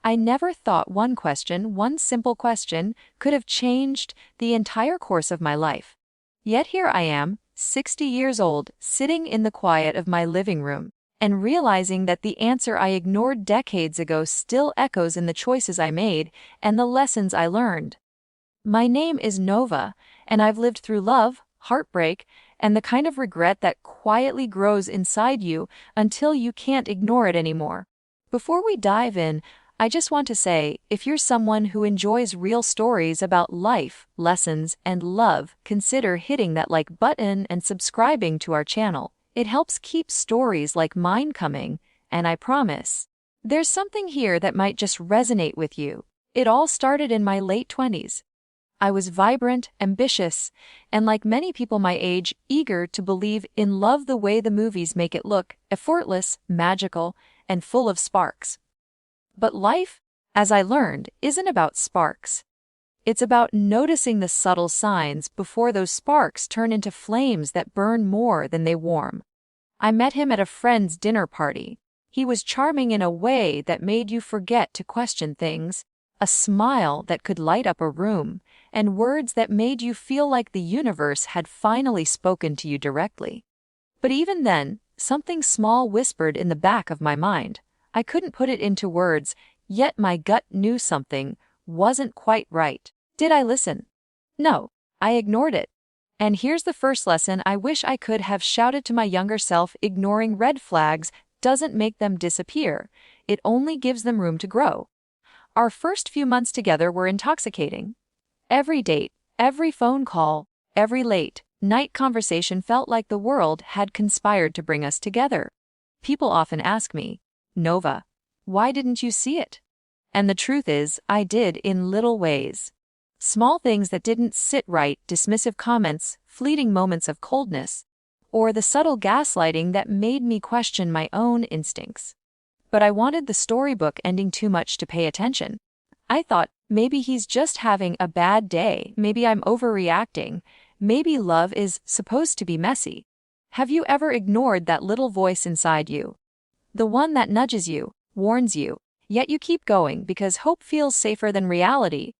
I never thought one simple question, could have changed the entire course of my life. Yet here I am, 60 years old, sitting in the quiet of my living room, and realizing that the answer I ignored decades ago still echoes in the choices I made and the lessons I learned. My name is Nova, and I've lived through love, heartbreak, and the kind of regret that quietly grows inside you until you can't ignore it anymore. Before we dive in, I just want to say, if you're someone who enjoys real stories about life, lessons, and love, consider hitting that like button and subscribing to our channel. It helps keep stories like mine coming, and I promise, there's something here that might just resonate with you. It all started in my late 20s. I was vibrant, ambitious, and like many people my age, eager to believe in love the way the movies make it look, effortless, magical, and full of sparks. But life, as I learned, isn't about sparks. It's about noticing the subtle signs before those sparks turn into flames that burn more than they warm. I met him at a friend's dinner party. He was charming in a way that made you forget to question things, a smile that could light up a room, and words that made you feel like the universe had finally spoken to you directly. But even then, something small whispered in the back of my mind. I couldn't put it into words, yet my gut knew something wasn't quite right. Did I listen? No, I ignored it. And here's the first lesson I wish I could have shouted to my younger self: ignoring red flags doesn't make them disappear, it only gives them room to grow. Our first few months together were intoxicating. Every date, every phone call, every late night conversation felt like the world had conspired to bring us together. People often ask me, Nova, why didn't you see it? And the truth is, I did in little ways. Small things that didn't sit right, dismissive comments, fleeting moments of coldness, or the subtle gaslighting that made me question my own instincts. But I wanted the storybook ending too much to pay attention. I thought, maybe he's just having a bad day, maybe I'm overreacting, maybe love is supposed to be messy. Have you ever ignored that little voice inside you? The one that nudges you, warns you, yet you keep going because hope feels safer than reality.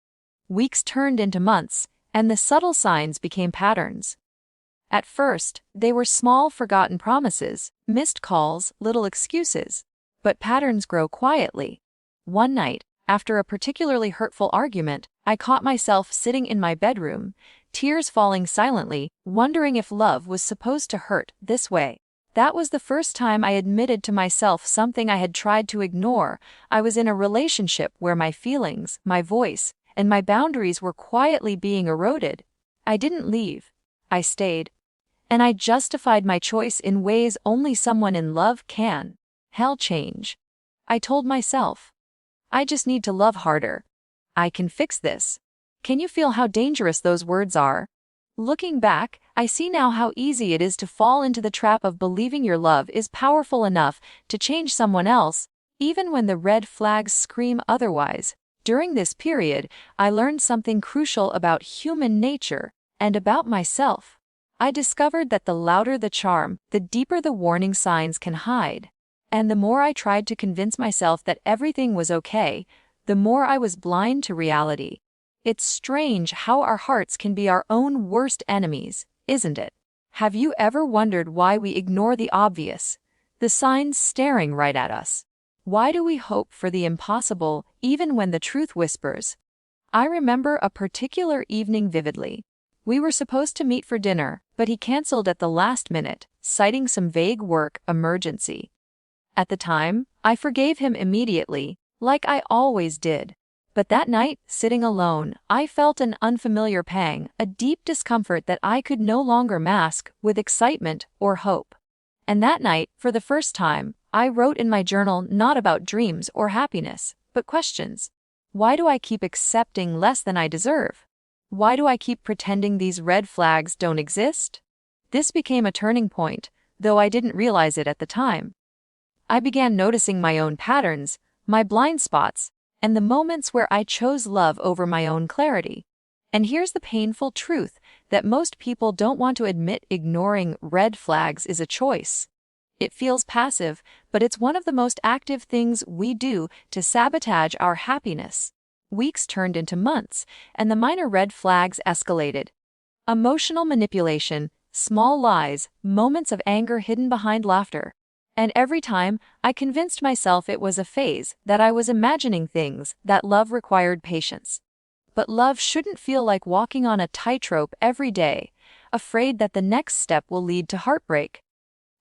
Weeks turned into months, and the subtle signs became patterns. At first, they were small forgotten promises, missed calls, little excuses. But patterns grow quietly. One night, after a particularly hurtful argument, I caught myself sitting in my bedroom, tears falling silently, wondering if love was supposed to hurt this way. That was the first time I admitted to myself something I had tried to ignore. I was in a relationship where my feelings, my voice, and my boundaries were quietly being eroded. I didn't leave. I stayed. And I justified my choice in ways only someone in love can. Hell change. I told myself. I just need to love harder. I can fix this. Can you feel how dangerous those words are? Looking back, I see now how easy it is to fall into the trap of believing your love is powerful enough to change someone else, even when the red flags scream otherwise. During this period, I learned something crucial about human nature and about myself. I discovered that the louder the charm, the deeper the warning signs can hide. And the more I tried to convince myself that everything was okay, the more I was blind to reality. It's strange how our hearts can be our own worst enemies, isn't it? Have you ever wondered why we ignore the obvious, the signs staring right at us? Why do we hope for the impossible even when the truth whispers? I remember a particular evening vividly. We were supposed to meet for dinner, but he canceled at the last minute, citing some vague work emergency. At the time, I forgave him immediately, like I always did. But that night, sitting alone, I felt an unfamiliar pang, a deep discomfort that I could no longer mask with excitement or hope. And that night, for the first time, I wrote in my journal not about dreams or happiness, but questions. Why do I keep accepting less than I deserve? Why do I keep pretending these red flags don't exist? This became a turning point, though I didn't realize it at the time. I began noticing my own patterns, my blind spots, and the moments where I chose love over my own clarity. And here's the painful truth that most people don't want to admit: ignoring red flags is a choice. It feels passive, but it's one of the most active things we do to sabotage our happiness. Weeks turned into months, and the minor red flags escalated. Emotional manipulation, small lies, moments of anger hidden behind laughter. And every time, I convinced myself it was a phase, that I was imagining things, that love required patience. But love shouldn't feel like walking on a tightrope every day, afraid that the next step will lead to heartbreak.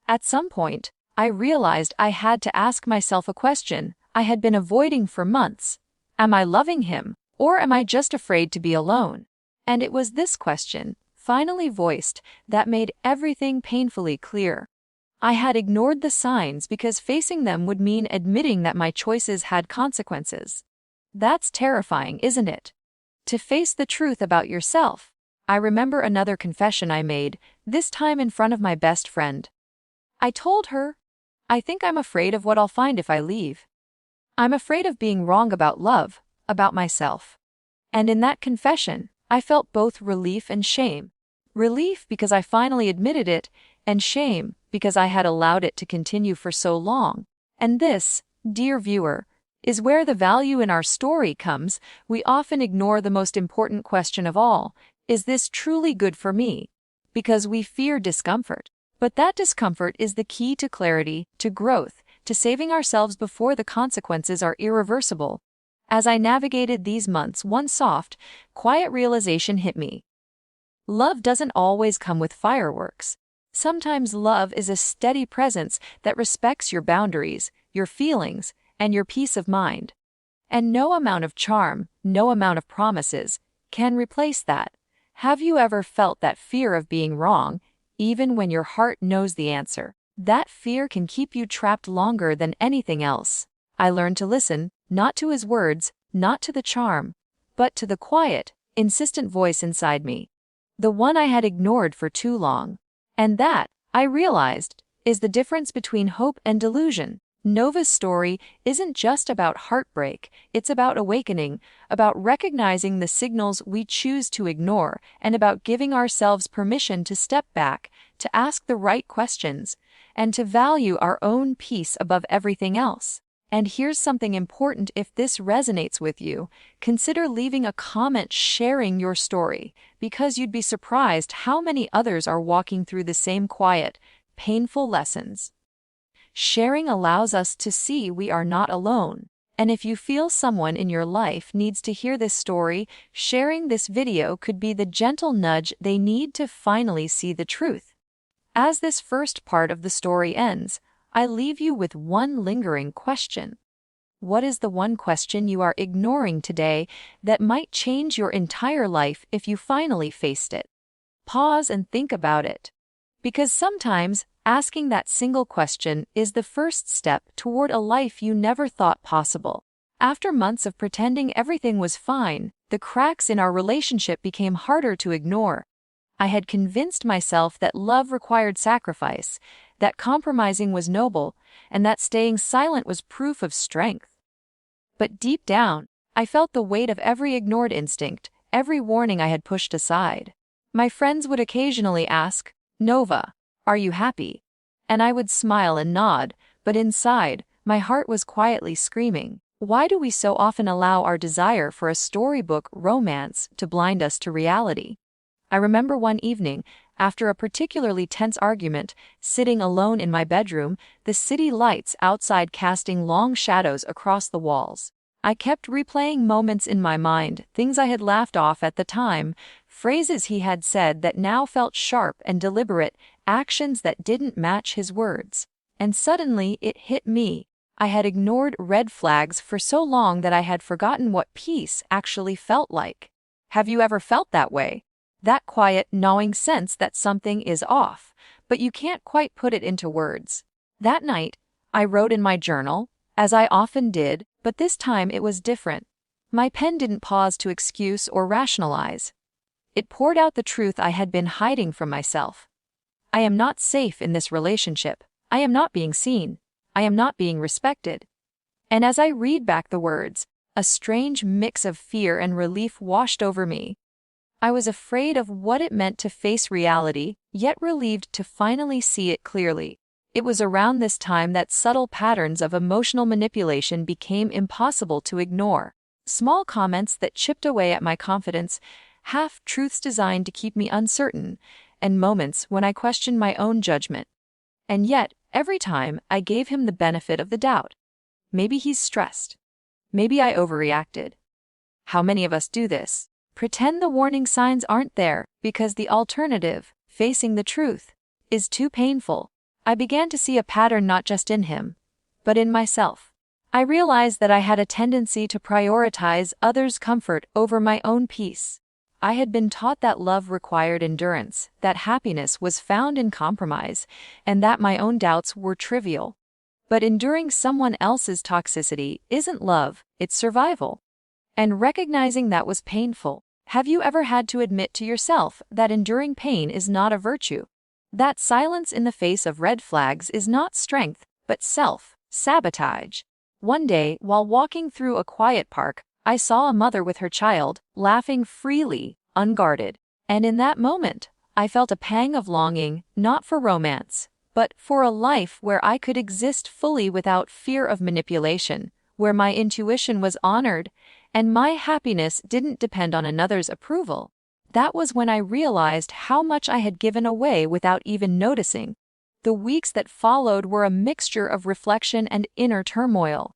At some point, I realized I had to ask myself a question I had been avoiding for months. Am I loving him, or am I just afraid to be alone? And it was this question, finally voiced, that made everything painfully clear. I had ignored the signs because facing them would mean admitting that my choices had consequences. That's terrifying, isn't it? To face the truth about yourself. I remember another confession I made, this time in front of my best friend. I told her, I think I'm afraid of what I'll find if I leave. I'm afraid of being wrong about love, about myself. And in that confession, I felt both relief and shame. Relief because I finally admitted it, and shame because I had allowed it to continue for so long. And this, dear viewer, is where the value in our story comes. We often ignore the most important question of all, is this truly good for me? Because we fear discomfort. But that discomfort is the key to clarity, to growth, to saving ourselves before the consequences are irreversible. As I navigated these months, one soft, quiet realization hit me. Love doesn't always come with fireworks. Sometimes love is a steady presence that respects your boundaries, your feelings, and your peace of mind. And no amount of charm, no amount of promises, can replace that. Have you ever felt that fear of being wrong, even when your heart knows the answer? That fear can keep you trapped longer than anything else. I learned to listen, not to his words, not to the charm, but to the quiet, insistent voice inside me. The one I had ignored for too long. And that, I realized, is the difference between hope and delusion. Nova's story isn't just about heartbreak, it's about awakening, about recognizing the signals we choose to ignore, and about giving ourselves permission to step back, to ask the right questions, and to value our own peace above everything else. And here's something important: if this resonates with you, consider leaving a comment sharing your story, because you'd be surprised how many others are walking through the same quiet, painful lessons. Sharing allows us to see we are not alone. And if you feel someone in your life needs to hear this story, sharing this video could be the gentle nudge they need to finally see the truth. As this first part of the story ends, I leave you with one lingering question. What is the one question you are ignoring today that might change your entire life if you finally faced it? Pause and think about it. Because sometimes, asking that single question is the first step toward a life you never thought possible. After months of pretending everything was fine, the cracks in our relationship became harder to ignore. I had convinced myself that love required sacrifice, that compromising was noble, and that staying silent was proof of strength. But deep down, I felt the weight of every ignored instinct, every warning I had pushed aside. My friends would occasionally ask, "Nova, are you happy?" And I would smile and nod, but inside, my heart was quietly screaming. Why do we so often allow our desire for a storybook romance to blind us to reality? I remember one evening, after a particularly tense argument, sitting alone in my bedroom, the city lights outside casting long shadows across the walls. I kept replaying moments in my mind, things I had laughed off at the time, phrases he had said that now felt sharp and deliberate, actions that didn't match his words. And suddenly it hit me. I had ignored red flags for so long that I had forgotten what peace actually felt like. Have you ever felt that way? That quiet, gnawing sense that something is off, but you can't quite put it into words. That night, I wrote in my journal, as I often did, but this time it was different. My pen didn't pause to excuse or rationalize. It poured out the truth I had been hiding from myself. I am not safe in this relationship. I am not being seen. I am not being respected. And as I read back the words, a strange mix of fear and relief washed over me. I was afraid of what it meant to face reality, yet relieved to finally see it clearly. It was around this time that subtle patterns of emotional manipulation became impossible to ignore. Small comments that chipped away at my confidence, half-truths designed to keep me uncertain, and moments when I questioned my own judgment. And yet, every time, I gave him the benefit of the doubt. Maybe he's stressed. Maybe I overreacted. How many of us do this? Pretend the warning signs aren't there because the alternative, facing the truth, is too painful. I began to see a pattern not just in him, but in myself. I realized that I had a tendency to prioritize others' comfort over my own peace. I had been taught that love required endurance, that happiness was found in compromise, and that my own doubts were trivial. But enduring someone else's toxicity isn't love, it's survival. And recognizing that was painful. Have you ever had to admit to yourself that enduring pain is not a virtue? That silence in the face of red flags is not strength, but self-sabotage. One day, while walking through a quiet park, I saw a mother with her child, laughing freely, unguarded. And in that moment, I felt a pang of longing, not for romance, but for a life where I could exist fully without fear of manipulation, where my intuition was honored, and my happiness didn't depend on another's approval. That was when I realized how much I had given away without even noticing. The weeks that followed were a mixture of reflection and inner turmoil.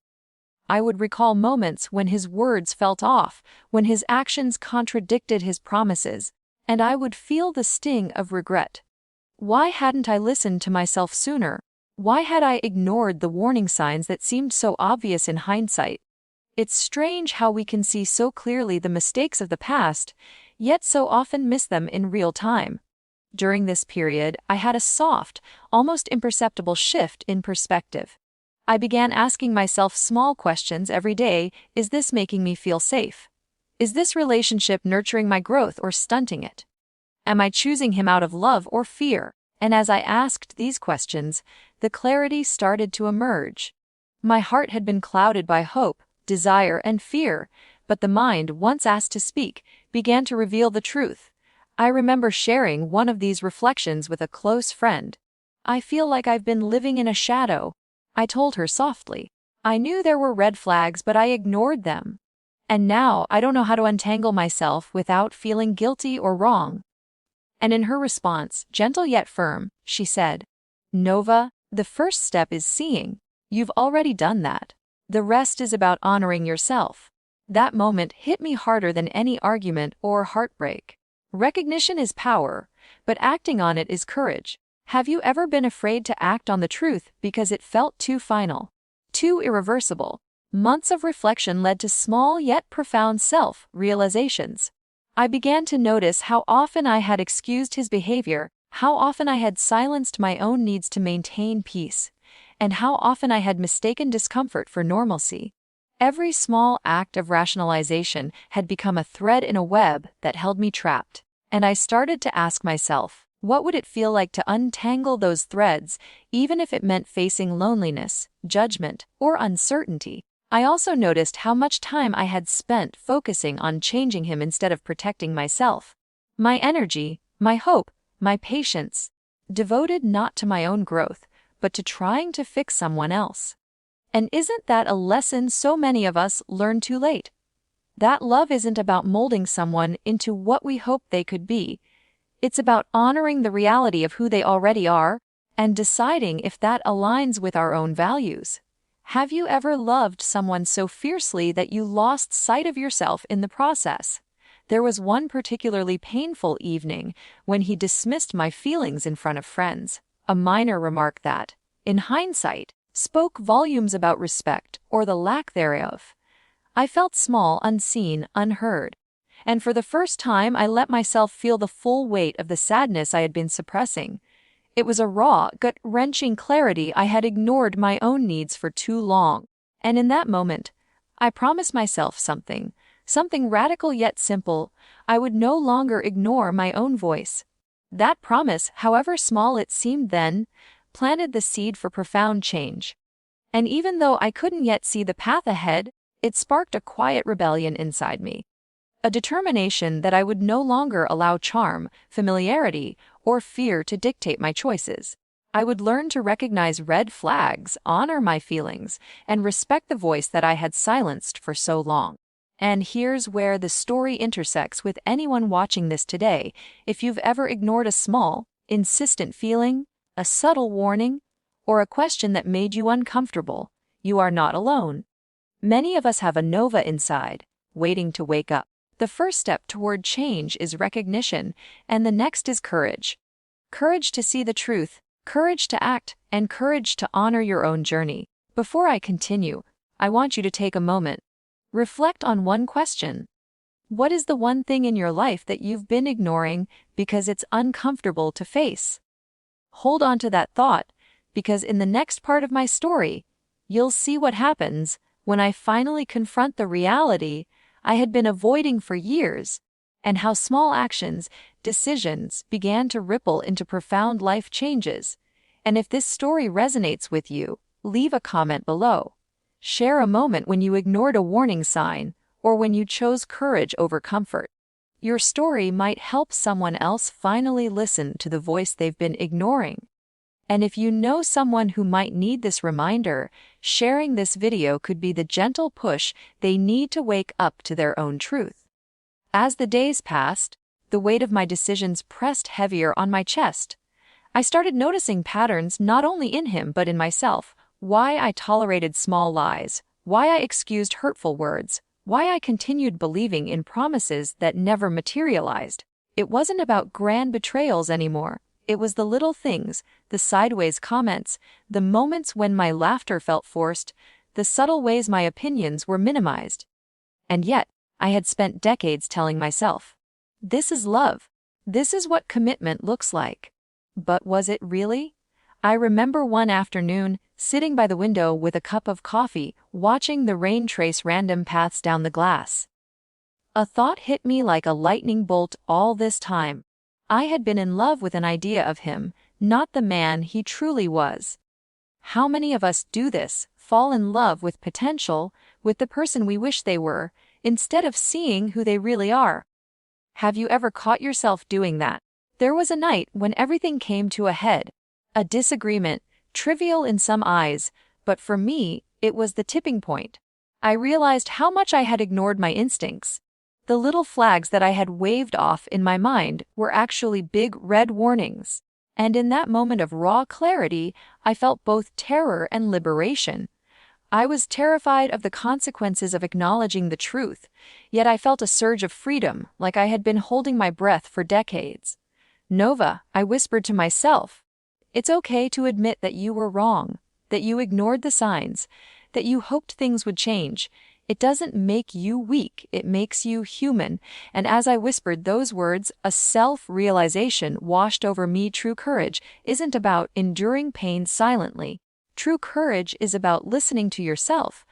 I would recall moments when his words felt off, when his actions contradicted his promises, and I would feel the sting of regret. Why hadn't I listened to myself sooner? Why had I ignored the warning signs that seemed so obvious in hindsight? It's strange how we can see so clearly the mistakes of the past, yet so often miss them in real time. During this period, I had a soft, almost imperceptible shift in perspective. I began asking myself small questions every day. Is this making me feel safe? Is this relationship nurturing my growth or stunting it? Am I choosing him out of love or fear? And as I asked these questions, the clarity started to emerge. My heart had been clouded by hope, desire, and fear, but the mind, once asked to speak, began to reveal the truth. I remember sharing one of these reflections with a close friend. I feel like I've been living in a shadow, I told her softly. I knew there were red flags, but I ignored them. And now I don't know how to untangle myself without feeling guilty or wrong. And in her response, gentle yet firm, she said, Nova, the first step is seeing. You've already done that. The rest is about honoring yourself. That moment hit me harder than any argument or heartbreak. Recognition is power, but acting on it is courage. Have you ever been afraid to act on the truth because it felt too final, too irreversible? Months of reflection led to small yet profound self-realizations. I began to notice how often I had excused his behavior, how often I had silenced my own needs to maintain peace, and how often I had mistaken discomfort for normalcy. Every small act of rationalization had become a thread in a web that held me trapped, and I started to ask myself, what would it feel like to untangle those threads, even if it meant facing loneliness, judgment, or uncertainty? I also noticed how much time I had spent focusing on changing him instead of protecting myself. My energy, my hope, my patience, devoted not to my own growth, but to trying to fix someone else. And isn't that a lesson so many of us learn too late? That love isn't about molding someone into what we hope they could be. It's about honoring the reality of who they already are and deciding if that aligns with our own values. Have you ever loved someone so fiercely that you lost sight of yourself in the process? There was one particularly painful evening when he dismissed my feelings in front of friends, a minor remark that, in hindsight, spoke volumes about respect or the lack thereof. I felt small, unseen, unheard. And for the first time, I let myself feel the full weight of the sadness I had been suppressing. It was a raw, gut-wrenching clarity. I had ignored my own needs for too long. And in that moment, I promised myself something radical yet simple. I would no longer ignore my own voice. That promise, however small it seemed then, planted the seed for profound change. And even though I couldn't yet see the path ahead, it sparked a quiet rebellion inside me. A determination that I would no longer allow charm, familiarity, or fear to dictate my choices. I would learn to recognize red flags, honor my feelings, and respect the voice that I had silenced for so long. And here's where the story intersects with anyone watching this today. If you've ever ignored a small, insistent feeling, a subtle warning, or a question that made you uncomfortable, you are not alone. Many of us have a Nova inside, waiting to wake up. The first step toward change is recognition, and the next is courage. Courage to see the truth, courage to act, and courage to honor your own journey. Before I continue, I want you to take a moment. Reflect on one question. What is the one thing in your life that you've been ignoring because it's uncomfortable to face? Hold on to that thought, because in the next part of my story, you'll see what happens when I finally confront the reality I had been avoiding for years, and how small actions, decisions began to ripple into profound life changes. And if this story resonates with you, leave a comment below. Share a moment when you ignored a warning sign, or when you chose courage over comfort. Your story might help someone else finally listen to the voice they've been ignoring. And if you know someone who might need this reminder, sharing this video could be the gentle push they need to wake up to their own truth. As the days passed, the weight of my decisions pressed heavier on my chest. I started noticing patterns not only in him but in myself. Why I tolerated small lies, why I excused hurtful words, why I continued believing in promises that never materialized. It wasn't about grand betrayals anymore. It was the little things, the sideways comments, the moments when my laughter felt forced, the subtle ways my opinions were minimized. And yet, I had spent decades telling myself, this is love. This is what commitment looks like. But was it really? I remember one afternoon, sitting by the window with a cup of coffee, watching the rain trace random paths down the glass. A thought hit me like a lightning bolt. All this time, I had been in love with an idea of him, not the man he truly was. How many of us do this, fall in love with potential, with the person we wish they were, instead of seeing who they really are? Have you ever caught yourself doing that? There was a night when everything came to a head. A disagreement, trivial in some eyes, but for me, it was the tipping point. I realized how much I had ignored my instincts. The little flags that I had waved off in my mind were actually big red warnings. And in that moment of raw clarity, I felt both terror and liberation. I was terrified of the consequences of acknowledging the truth, yet I felt a surge of freedom, like I had been holding my breath for decades. Nova, I whispered to myself. It's okay to admit that you were wrong, that you ignored the signs, that you hoped things would change. It doesn't make you weak, it makes you human. And as I whispered those words, a self-realization washed over me. True courage isn't about enduring pain silently. True courage is about listening to yourself,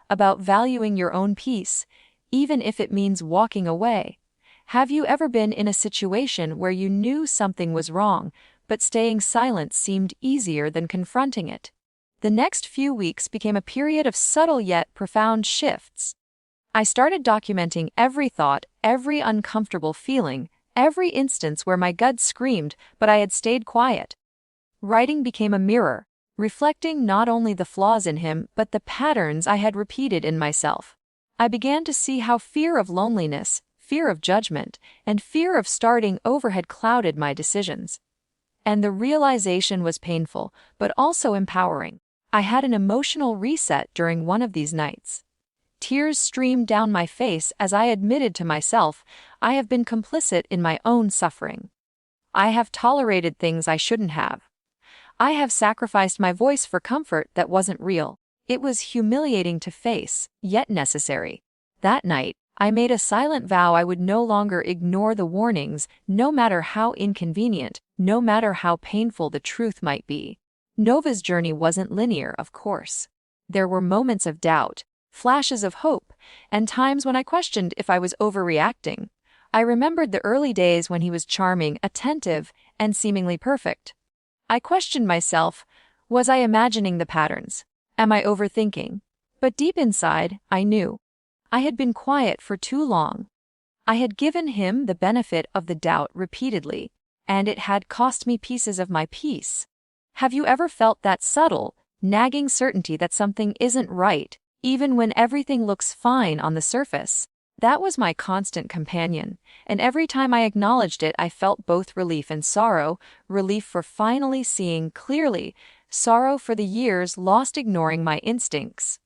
about valuing your own peace, even if it means walking away. Have you ever been in a situation where you knew something was wrong, but staying silent seemed easier than confronting it? The next few weeks became a period of subtle yet profound shifts. I started documenting every thought, every uncomfortable feeling, every instance where my gut screamed, but I had stayed quiet. Writing became a mirror, reflecting not only the flaws in him, but the patterns I had repeated in myself. I began to see how fear of loneliness, fear of judgment, and fear of starting over had clouded my decisions. And the realization was painful, but also empowering. I had an emotional reset during one of these nights. Tears streamed down my face as I admitted to myself, I have been complicit in my own suffering. I have tolerated things I shouldn't have. I have sacrificed my voice for comfort that wasn't real. It was humiliating to face, yet necessary. That night, I made a silent vow I would no longer ignore the warnings, no matter how inconvenient, no matter how painful the truth might be. Nova's journey wasn't linear, of course. There were moments of doubt, flashes of hope, and times when I questioned if I was overreacting. I remembered the early days when he was charming, attentive, and seemingly perfect. I questioned myself, was I imagining the patterns? Am I overthinking? But deep inside, I knew. I had been quiet for too long. I had given him the benefit of the doubt repeatedly, and it had cost me pieces of my peace. Have you ever felt that subtle, nagging certainty that something isn't right, even when everything looks fine on the surface? That was my constant companion, and every time I acknowledged it, I felt both relief and sorrow: relief for finally seeing clearly, sorrow for the years lost ignoring my instincts.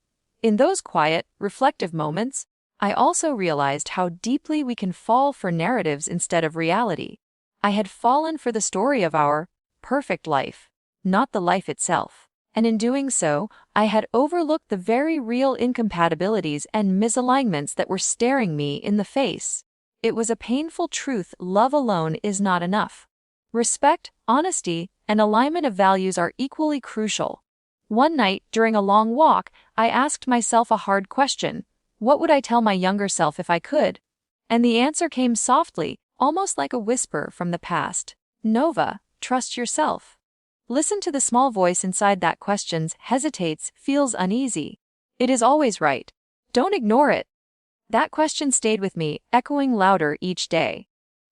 In those quiet, reflective moments, I also realized how deeply we can fall for narratives instead of reality. I had fallen for the story of our perfect life, not the life itself. And in doing so, I had overlooked the very real incompatibilities and misalignments that were staring me in the face. It was a painful truth: love alone is not enough. Respect, honesty, and alignment of values are equally crucial. One night, during a long walk, I asked myself a hard question: what would I tell my younger self if I could? And the answer came softly, almost like a whisper from the past: Nova, trust yourself. Listen to the small voice inside that questions, hesitates, feels uneasy. It is always right. Don't ignore it. That question stayed with me, echoing louder each day.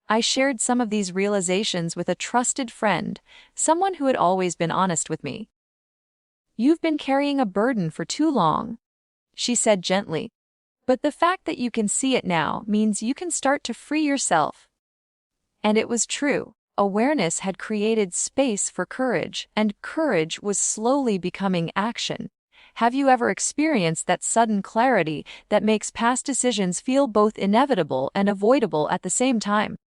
I shared some of these realizations with a trusted friend, someone who had always been honest with me. "You've been carrying a burden for too long," she said gently. "But the fact that you can see it now means you can start to free yourself." And it was true. Awareness had created space for courage, and courage was slowly becoming action. Have you ever experienced that sudden clarity that makes past decisions feel both inevitable and avoidable at the same time?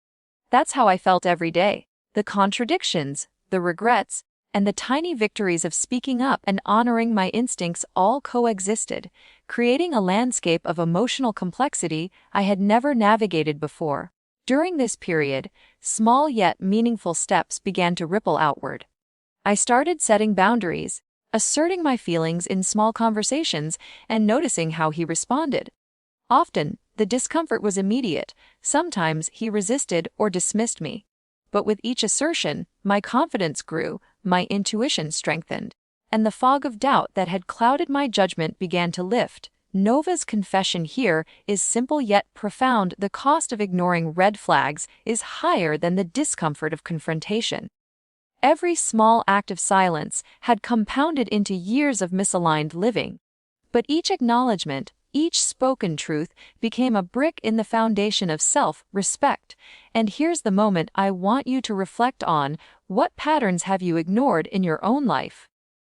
That's how I felt every day. The contradictions, the regrets, and the tiny victories of speaking up and honoring my instincts all coexisted, creating a landscape of emotional complexity I had never navigated before. During this period, small yet meaningful steps began to ripple outward. I started setting boundaries, asserting my feelings in small conversations, and noticing how he responded. Often, the discomfort was immediate. Sometimes he resisted or dismissed me. But with each assertion, my confidence grew, my intuition strengthened, and the fog of doubt that had clouded my judgment began to lift. Nova's confession here is simple yet profound: the cost of ignoring red flags is higher than the discomfort of confrontation. Every small act of silence had compounded into years of misaligned living. But each acknowledgement, each spoken truth, became a brick in the foundation of self-respect. And here's the moment I want you to reflect on: what patterns have you ignored in your own life?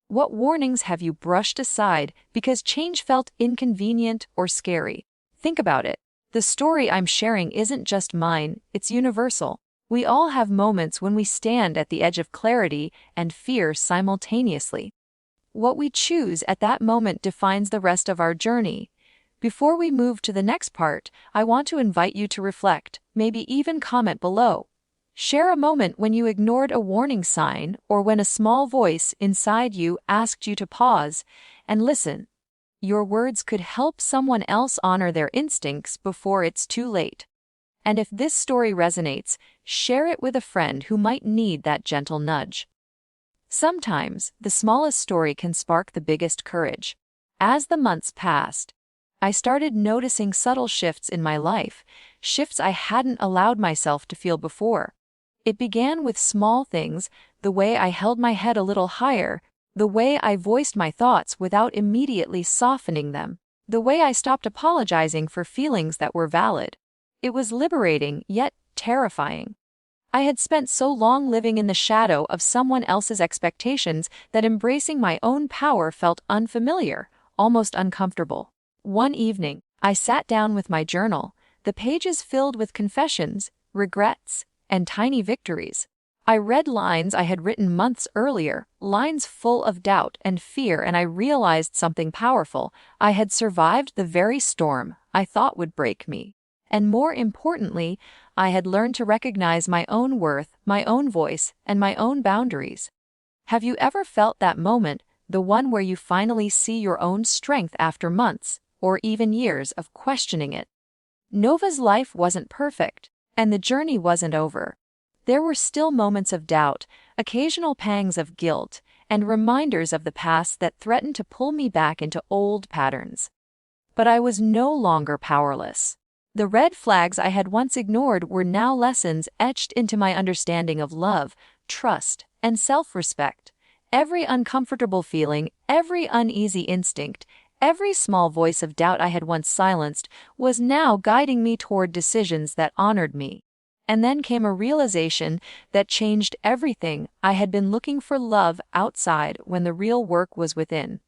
What warnings have you brushed aside because change felt inconvenient or scary? Think about it. The story I'm sharing isn't just mine, it's universal. We all have moments when we stand at the edge of clarity and fear simultaneously. What we choose at that moment defines the rest of our journey. Before we move to the next part, I want to invite you to reflect, maybe even comment below. Share a moment when you ignored a warning sign, or when a small voice inside you asked you to pause and listen. Your words could help someone else honor their instincts before it's too late. And if this story resonates, share it with a friend who might need that gentle nudge. Sometimes, the smallest story can spark the biggest courage. As the months passed, I started noticing subtle shifts in my life, shifts I hadn't allowed myself to feel before. It began with small things: the way I held my head a little higher, the way I voiced my thoughts without immediately softening them, the way I stopped apologizing for feelings that were valid. It was liberating, yet terrifying. I had spent so long living in the shadow of someone else's expectations that embracing my own power felt unfamiliar, almost uncomfortable. One evening, I sat down with my journal, the pages filled with confessions, regrets, and tiny victories. I read lines I had written months earlier, lines full of doubt and fear, and I realized something powerful: I had survived the very storm I thought would break me. And more importantly, I had learned to recognize my own worth, my own voice, and my own boundaries. Have you ever felt that moment, the one where you finally see your own strength after months, or even years, of questioning it? Nova's life wasn't perfect, and the journey wasn't over. There were still moments of doubt, occasional pangs of guilt, and reminders of the past that threatened to pull me back into old patterns. But I was no longer powerless. The red flags I had once ignored were now lessons etched into my understanding of love, trust, and self-respect. Every uncomfortable feeling, every uneasy instinct, every small voice of doubt I had once silenced was now guiding me toward decisions that honored me. And then came a realization that changed everything. I had been looking for love outside when the real work was within.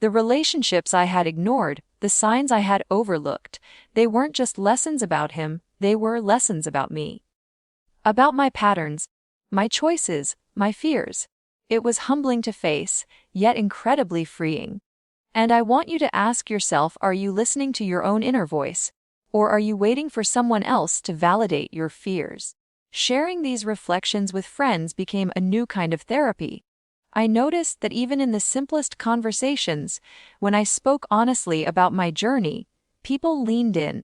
The relationships I had ignored, the signs I had overlooked, they weren't just lessons about him, they were lessons about me. About my patterns, my choices, my fears. It was humbling to face, yet incredibly freeing. And I want you to ask yourself, are you listening to your own inner voice? Or are you waiting for someone else to validate your fears? Sharing these reflections with friends became a new kind of therapy. I noticed that even in the simplest conversations, when I spoke honestly about my journey, people leaned in.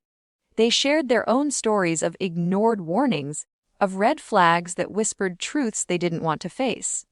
They shared their own stories of ignored warnings, of red flags that whispered truths they didn't want to face.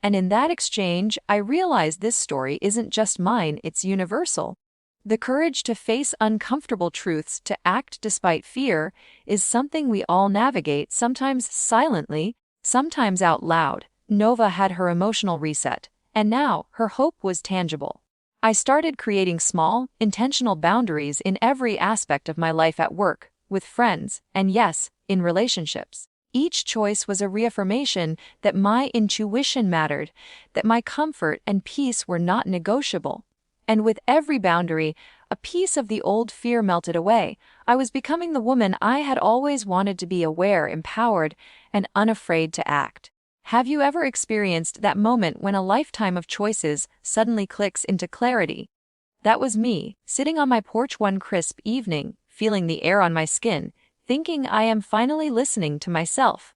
And in that exchange, I realized this story isn't just mine, it's universal. The courage to face uncomfortable truths, to act despite fear, is something we all navigate, sometimes silently, sometimes out loud. Nova had her emotional reset, and now her hope was tangible. I started creating small, intentional boundaries in every aspect of my life, at work, with friends, and yes, in relationships. Each choice was a reaffirmation that my intuition mattered, that my comfort and peace were not negotiable. And with every boundary, a piece of the old fear melted away. I was becoming the woman I had always wanted to be, aware, empowered, and unafraid to act. Have you ever experienced that moment when a lifetime of choices suddenly clicks into clarity? That was me, sitting on my porch one crisp evening, feeling the air on my skin, thinking I am finally listening to myself.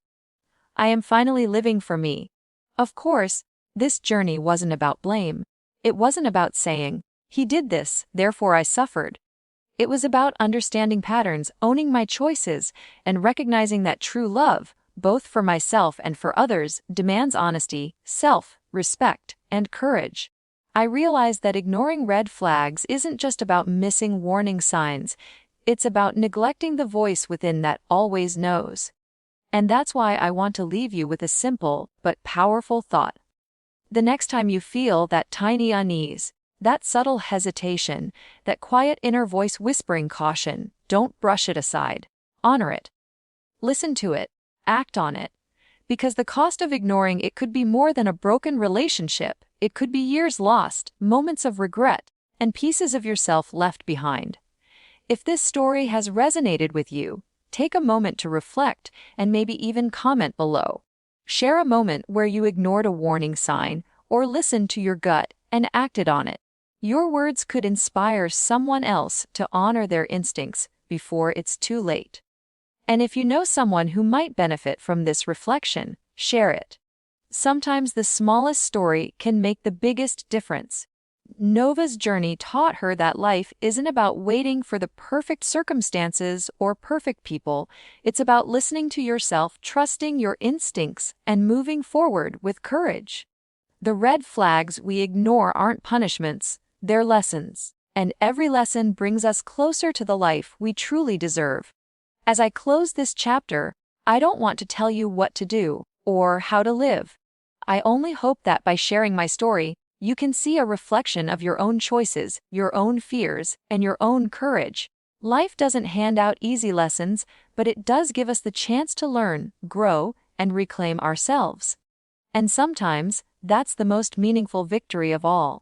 I am finally living for me. Of course, this journey wasn't about blame. It wasn't about saying, he did this, therefore I suffered. It was about understanding patterns, owning my choices, and recognizing that true love, both for myself and for others, demands honesty, self-respect, and courage. I realized that ignoring red flags isn't just about missing warning signs, it's about neglecting the voice within that always knows. And that's why I want to leave you with a simple but powerful thought. The next time you feel that tiny unease, that subtle hesitation, that quiet inner voice whispering caution, don't brush it aside. Honor it. Listen to it. Act on it. Because the cost of ignoring it could be more than a broken relationship. It could be years lost, moments of regret, and pieces of yourself left behind. If this story has resonated with you, take a moment to reflect and maybe even comment below. Share a moment where you ignored a warning sign or listened to your gut and acted on it. Your words could inspire someone else to honor their instincts before it's too late. And if you know someone who might benefit from this reflection, share it. Sometimes the smallest story can make the biggest difference. Nova's journey taught her that life isn't about waiting for the perfect circumstances or perfect people. It's about listening to yourself, trusting your instincts, and moving forward with courage. The red flags we ignore aren't punishments, they're lessons. And every lesson brings us closer to the life we truly deserve. As I close this chapter, I don't want to tell you what to do or how to live. I only hope that by sharing my story, you can see a reflection of your own choices, your own fears, and your own courage. Life doesn't hand out easy lessons, but it does give us the chance to learn, grow, and reclaim ourselves. And sometimes, that's the most meaningful victory of all.